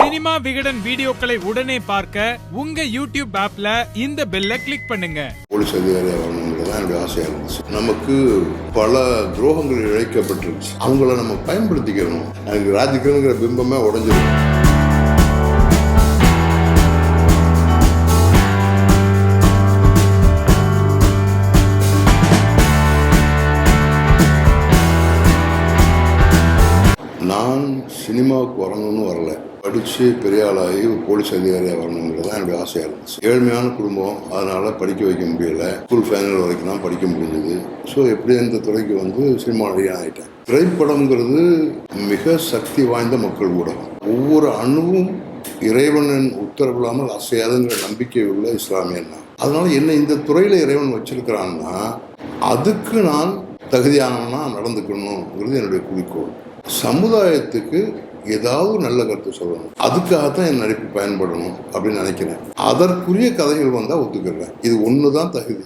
Cinema Vikatan வீடியோக்களை உடனே பார்க்க உங்க யூடியூப் ஆப்ல இந்த பெல்ல கிளிக் பண்ணுங்க. போலீஸ் அதிகாரியா வரணுங்கிறது தான் என்னுடைய ஆசையா இருந்துச்சு. நமக்கு பல துரோகங்கள் இழைக்கப்பட்டிருச்சு. அவங்கள நம்ம பயன்படுத்திக்கணும். எனக்கு ராஜகிரனுங்கிற பிம்பமே உடஞ்சிருக்கு. நான் சினிமாவுக்கு வரணும்னு வரல, படித்து பெரிய ஆளாகி போலீஸ் அதிகாரியாக வரணுங்கிறது தான் என்னுடைய ஆசையாக இருந்துச்சு. ஏழ்மையான குடும்பம், அதனால் படிக்க வைக்க முடியலை. ஸ்கூல் ஃபைனல் வரைக்கும் தான் படிக்க முடிஞ்சது. ஸோ எப்படி இந்த துறைக்கு வந்து சினிமா நடிகன் ஆகிட்டேன். திரைப்படங்கிறது மிக சக்தி வாய்ந்த மக்கள் ஊடகம். ஒவ்வொரு அணுவும் இறைவனின் உத்தரவில்லாமல் அசையாதுங்கிற நம்பிக்கை உள்ள இஸ்லாமியன் தான். அதனால் என்ன இந்த துறையில் இறைவன் வச்சிருக்கிறான்னா அதுக்கு நான் தகுதியானவனா நடந்துக்கணுங்கிறது என்னுடைய குறிக்கோள். சமுதாயத்துக்கு ஏதாவது நல்ல கருத்து சொல்லணும், அதுக்காகத்தான் என் நடிப்பு பயன்படணும் அப்படின்னு நினைக்கிறேன். அதற்குரிய கதைகள் வந்தால் ஒத்துக்கிறேன். இது ஒன்று தான் தகுதி.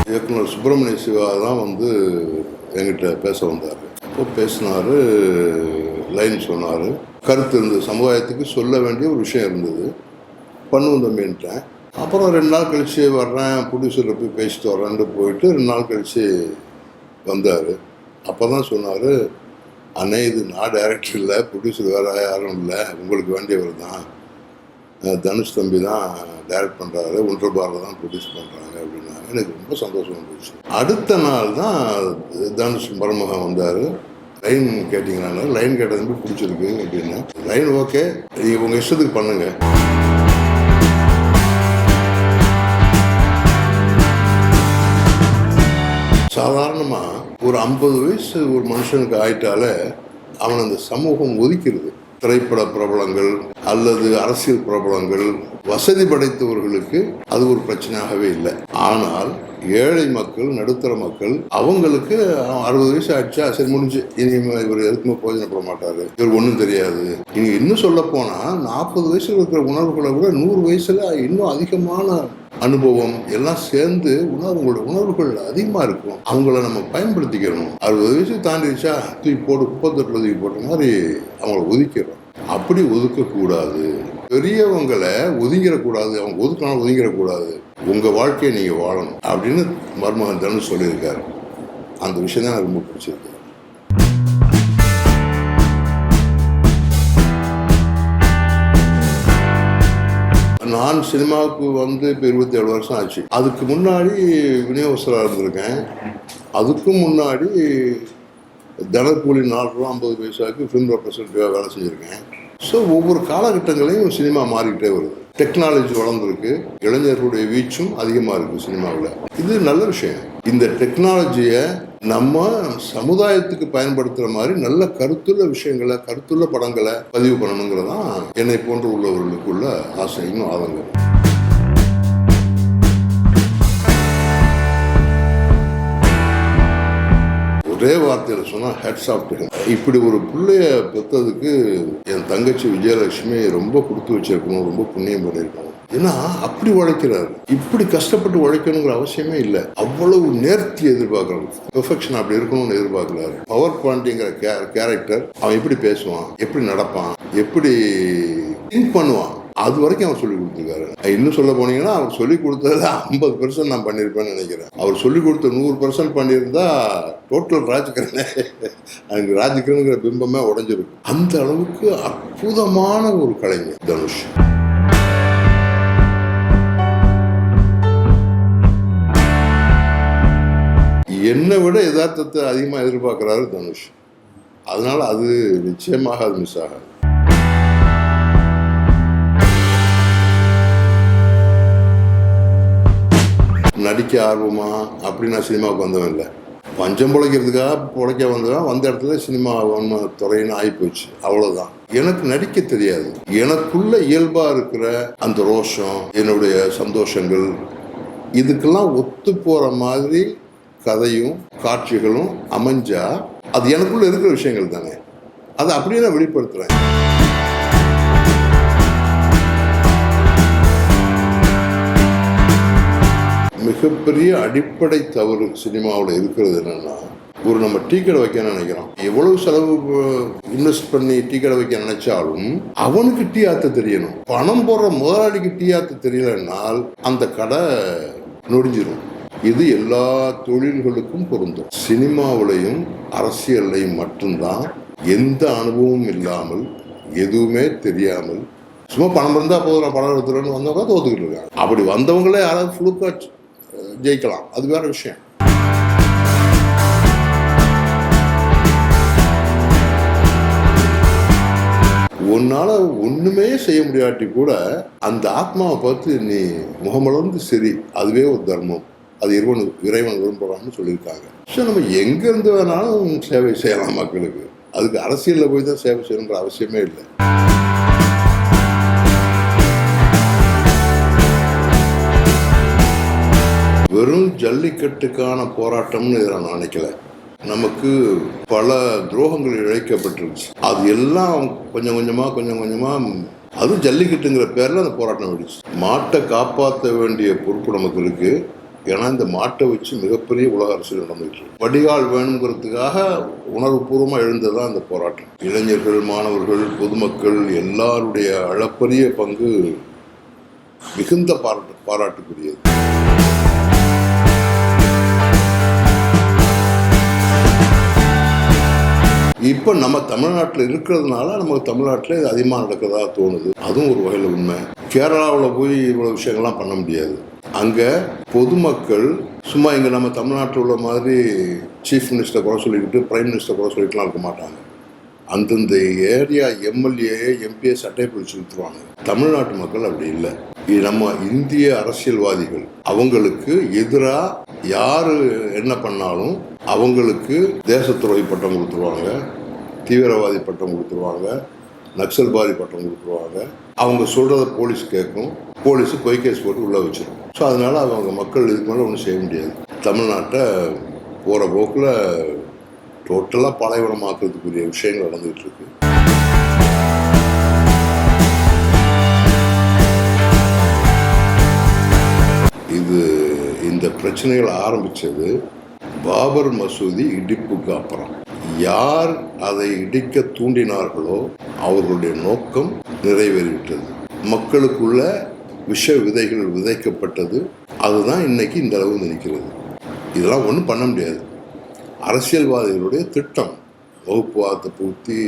இயக்குனர் சுப்பிரமணிய சிவா தான் வந்து என்கிட்ட பேச வந்தார். அப்போ பேசினார், லைன் சொன்னார், கருத்து இருந்தது, சமுதாயத்துக்கு சொல்ல வேண்டிய ஒரு விஷயம் இருந்தது. பண்ணுவோம் தம்பின்ட்டேன். அப்புறம் 2 நாள் கழித்து வர்றேன், ப்ரொடியூசரில் போய் பேசிட்டு வரேன்ட்டு போயிட்டு 2 நாள் கழித்து வந்தார். அப்போ தான் சொன்னார், அண்ணே இது நான் டைரக்டர் இல்லை, ப்ரொடியூசர் வேறு யாரும் இல்லை, உங்களுக்கு வேண்டியவர் தான், தனுஷ் தம்பி தான் டைரக்ட் பண்ணுறாரு, 1.5 பாரில் தான் ப்ரொடியூஸ் பண்ணுறாங்க அப்படின்னாங்க. எனக்கு ரொம்ப சந்தோஷம் இருந்துச்சு. அடுத்த நாள் தான் தனுஷ் மருமகன் வந்தார். லைன் கேட்டிங்கனால, லைன் கேட்டது பிடிச்சிருக்கு அப்படின்னு. லைன் ஓகே, நீங்கள் உங்கள் இஷ்டத்துக்கு பண்ணுங்கள். சாதாரணமாக ஒரு 50 வயசு ஒரு மனுஷனுக்கு ஆயிட்டாலே அவன் அந்த சமூகம் ஒதுக்கிறது. திரைப்பட பிரபலங்கள் அல்லது அரசியல் பிரபலங்கள், வசதி படைத்தவர்களுக்கு அது ஒரு பிரச்சனையாகவே இல்லை. ஆனால் ஏழை மக்கள், நடுத்தர மக்கள், அவங்களுக்கு 60 வயசு ஆயிடுச்சா, சரி முடிஞ்சு, இனி இவர் எதுக்குமே பிரயோஜனப்பட மாட்டாரு, இவர் ஒன்றும் தெரியாது. இனி இன்னும் சொல்ல போனால் 40 வயசுல இருக்கிற உணர்வுகளை விட 100 வயசுல இன்னும் அதிகமான அனுபவம் எல்லாம் சேர்ந்து உங்களோட உணர்வுகள் அதிகமாக இருக்கும். அவங்கள நம்ம பயன்படுத்திக்கிறோம். 60 வயசு தாண்டிடுச்சா தூக்கி போட்டு குப்பத்தொட்டில் தூக்கி போட்ட மாதிரி அவங்கள ஒதுக்கிறோம். அப்படி ஒதுக்கக்கூடாது. பெரியவங்களை ஒதுங்கிடக்கூடாது, அவங்க ஒதுக்கினாலும் ஒதுங்கிடக்கூடாது. உங்கள் வாழ்க்கையை நீங்கள் வாழணும் அப்படின்னு மருமகன் தனுஷ் சொல்லியிருக்காரு. அந்த விஷயம் தான் எனக்கு ரொம்ப பிடிச்சிருக்கு. நான் சினிமாவுக்கு வந்து இப்போ 27 வருஷம் ஆச்சு. அதுக்கு முன்னாடி விநியோகஸ்தராக இருந்திருக்கேன். அதுக்கும் முன்னாடி தினக்கூலி 4 ரூபா 50 பைசாவுக்கு ஃபிலிம் ரெப்ரசன்டேட்டிவாக வேலை செஞ்சுருக்கேன். ஸோ ஒவ்வொரு காலகட்டங்களையும் சினிமா மாறிக்கிட்டே வருது. டெக்னாலஜி வளர்ந்துருக்கு, இளைஞர்களுடைய வீச்சும் அதிகமாக இருக்குது சினிமாவில். இது நல்ல விஷயம். இந்த டெக்னாலஜியை நம்ம சமுதாயத்துக்கு பயன்படுத்துகிற மாதிரி நல்ல கருத்துள்ள விஷயங்களை, கருத்துள்ள படங்களை பதிவு பண்ணணுங்கிறதான் என்னை போன்று உள்ளவர்களுக்குள்ள ஆசையும் ஆதங்கம். ஒரே வார்த்தையில் சொன்னால் ஹெட்ஸ் ஆஃப் டு ஹிம். இப்படி ஒரு பிள்ளைய பெற்றதுக்கு என் தங்கச்சி விஜயலட்சுமி ரொம்ப கொடுத்து வச்சிருக்கணும், ரொம்ப புண்ணியம் பண்ணியிருக்கணும். ஏன்னா அப்படி உழைக்கிறாரு. இப்படி கஷ்டப்பட்டு உழைக்கணுங்கிற அவசியமே இல்லை. அவ்வளவு நேர்த்தி எதிர்பார்க்கறாரு. பெர்ஃபெக்ஷன் அப்படி இருக்கணும்னு எதிர்பார்க்கிறாரு. பவர் பாண்டிங்கிற கேரக்டர், அவன் எப்படி பேசுவான், எப்படி நடப்பான், எப்படி திங்க் பண்ணுவான், அது வரைக்கும் அவர் சொல்லி கொடுத்துருக்காரு. இன்னும் சொல்ல போனீங்கன்னா அவர் சொல்லி கொடுத்ததுல 50% நான் பண்ணியிருப்பேன்னு நினைக்கிறேன். அவர் சொல்லி கொடுத்த 100% பண்ணியிருந்தா டோட்டல் ராஜகிரனே, எனக்கு ராஜகிரனுங்கிற பிம்பமே உடஞ்சிருக்கும். அந்த அளவுக்கு அற்புதமான ஒரு கலைஞர் தனுஷ். என்னை விட யதார்த்தத்தை அதிகமாக எதிர்பார்க்குறாரு தனுஷ். அதனால அது நிச்சயமாக அது மிஸ் ஆகாது. நடிக்க ஆர்வமா அப்படி நான் சினிமாவுக்கு வந்தவன் இல்லை. பஞ்சம் பிழைக்கிறதுக்காக பிழைக்க வந்தவன். வந்த இடத்துல சினிமா துறைன்னு ஆகிப்போச்சு, அவ்வளோதான். எனக்கு நடிக்க தெரியாது. எனக்குள்ள இயல்பாக இருக்கிற அந்த ரோஷம், என்னுடைய சந்தோஷங்கள், இதுக்கெல்லாம் ஒத்து போகிற மாதிரி கதையும் காட்சிகளும் அமைஞ்சா அது எனக்குள்ள இருக்கிற விஷயங்கள் தானே, அதை அப்படியே நான் வெளிப்படுத்துகிறேன். மிகப்பெரிய அடிப்படை தவறு சினிமாவில் இருக்கிறது என்னன்னா, நம்ம டீ கடை வைக்க நினைக்கிறோம், எவ்வளவு செலவு இன்வெஸ்ட் பண்ணி டீ கடை வைக்க நினைச்சாலும் அவனுக்கு டீ ஆத்த தெரியணும். பணம் போடுற முதலாளிக்கு டீ ஆத்த தெரியலனால் அந்த கடை நொடிஞ்சிடும். இது எல்லா தொழில்களுக்கும் பொருந்தும். சினிமாவிலையும் அரசியல்லையும் மட்டும்தான் எந்த அனுபவமும் இல்லாமல் எதுவுமே தெரியாமல் சும்மா பணம் இருந்தால் போதும் பணம் எடுத்துறேன்னு வந்தவங்க தோத்துக்கிட்டு இருக்காங்க. அப்படி வந்தவங்களே யாராவது ஃபுளுக்கா ஜெயிக்கலாம், அது வேற விஷயம். உன்னால ஒண்ணுமே செய்ய முடியாட்டி கூட அந்த ஆத்மாவை பார்த்து நீ முகமலர்ந்து சரி, அதுவே ஒரு தர்மம், அது இறைவன் விரும்புறான்னு சொல்லியிருக்காங்க. ஸோ நம்ம எங்க இருந்து வேணாலும் சேவை செய்யலாம் மக்களுக்கு. அதுக்கு அரசியலில் போய் தான் சேவை செய்யணுன்ற அவசியமே இல்லை. வெறும் ஜல்லிக்கட்டுக்கான போராட்டம்னு இதை நான் நினைக்கல. நமக்கு பல துரோகங்கள் இழைக்கப்பட்டிருச்சு. அது எல்லாம் கொஞ்சம் கொஞ்சமா அதுவும் ஜல்லிக்கட்டுங்கிற பேர்ல அந்த போராட்டம் வெடிச்சு. மாட்டை காப்பாற்ற வேண்டிய பொறுப்பு நமக்கு இருக்கு. ஏன்னா இந்த மாட்டை வச்சு மிகப்பெரிய உலக அரசியல் நடந்துட்டு இருக்கு. வடிகால் வேணுங்கிறதுக்காக உணர்வுபூர்வமாக எழுந்ததான் அந்த போராட்டம். இளைஞர்கள், மாணவர்கள், பொதுமக்கள் எல்லாருடைய அளப்பரிய பங்கு மிகுந்த பாராட்டுக்குரியது. இப்போ நம்ம தமிழ்நாட்டில் இருக்கிறதுனால நமக்கு தமிழ்நாட்டில் இது அதிகமாக நடக்கிறதா தோணுது. அதுவும் ஒரு வகையில் உண்மை. கேரளாவில் போய் இவ்வளோ விஷயங்கள்லாம் பண்ண முடியாது. அங்கே பொதுமக்கள் சும்மா இங்கே நம்ம தமிழ்நாட்டில் உள்ள மாதிரி சீஃப் மினிஸ்டர் குறை சொல்லிக்கிட்டு பிரைம் மினிஸ்டர் குறை சொல்லிட்டுலாம் இருக்க மாட்டாங்க. அந்தந்த ஏரியா எம்எல்ஏ எம்பிஏ சட்டையை பிடிச்சி விட்டுருவாங்க. தமிழ்நாட்டு மக்கள் அப்படி இல்லை. நம்ம இந்திய அரசியல்வாதிகள் அவங்களுக்கு எதிராக யார் என்ன பண்ணாலும் அவங்களுக்கு தேசத்துறை பட்டம் கொடுத்துருவாங்க, தீவிரவாதி பட்டம் கொடுத்துருவாங்க, நக்சல்பாதி பட்டம் கொடுத்துருவாங்க. அவங்க சொல்கிறத போலீஸ் கேட்கும், போலீஸு பொய் கேஸ் போட்டு உள்ளே வச்சிடும். ஸோ அதனால் அவங்க மக்கள் இதுக்கு மேலே ஒன்றும் செய்ய முடியாது. தமிழ்நாட்டை போகிற போக்கில் டோட்டலாக பாலைவனமாக்குறதுக்குரிய விஷயங்கள் நடந்துகிட்டு இருக்கு. இது இந்த பிரச்சனைகள் ஆரம்பித்தது பாபர் மசூதி இடிப்புக்கு அப்புறம். யார் அதை இடிக்க தூண்டினார்களோ அவர்களுடைய நோக்கம் நிறைவேறிவிட்டது. மக்களுக்குள்ள விஷ விதைகள் விதைக்கப்பட்டது. அதுதான் இன்னைக்கு இந்த அளவு நிற்கிறது. இதெல்லாம் ஒன்றும் பண்ண முடியாது. அரசியல்வாதிகளுடைய திட்டம் வகுப்புவாதத்தை பூர்த்தி,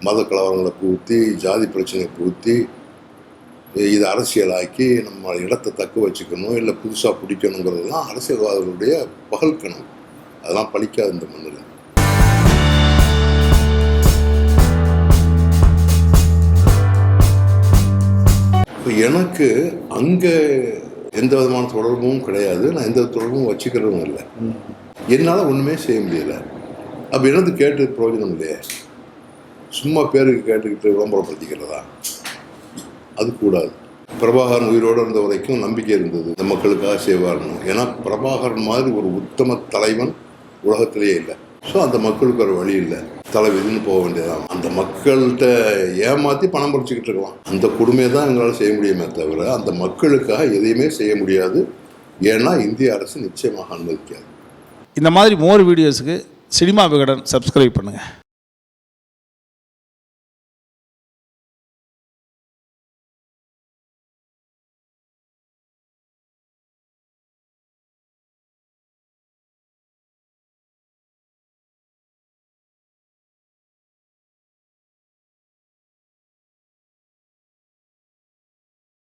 மத கலவரங்களை பூர்த்தி, ஜாதி பிரச்சனையை பூர்த்தி, இது அரசியலாக்கி நம்ம இடத்தை தக்க வச்சுக்கணும், இல்லை புதுசாக பிடிக்கணுங்கிறதுலாம் அரசியல்வாதிகளுடைய பகல் கனவு. அதெல்லாம் பலிக்காது இந்த மண்ணில். இப்போ எனக்கு அங்கே எந்த விதமான தொடர்பும் கிடையாது. நான் எந்த தொடர்பும் வச்சுக்கிறதும் இல்லை. என்னால் ஒன்றுமே செய்ய முடியலை. அப்போ என்னது கேட்டு பிரயோஜனம் இல்லையே. சும்மா பேருக்கு கேட்டுக்கிட்டு விளம்பரப்படுத்திக்கிறதா? அது கூடாது. பிரபாகரன் உயிரோடு இருந்த வரைக்கும் நம்பிக்கை இருந்தது, இந்த மக்களுக்காக செய்வார்னு. ஏன்னா பிரபாகரன் மாதிரி ஒரு உத்தம தலைவன் உலகத்திலேயே இல்லை. ஸோ அந்த மக்களுக்கு ஒரு வழி இல்லை, தலைவிதின்னு போக வேண்டியதான். அந்த மக்கள்கிட்ட ஏமாற்றி பணம் பறிச்சுக்கிட்டு இருக்கலாம். அந்த கொடுமையை தான் எங்களால் செய்ய முடியுமே தவிர அந்த மக்களுக்காக எதையுமே செய்ய முடியாது. ஏன்னா இந்திய அரசு நிச்சயமாக அனுமதிக்காது. இந்த மாதிரி மோர் வீடியோஸுக்கு சினிமா விகடன் சப்ஸ்கிரைப் பண்ணுங்கள்.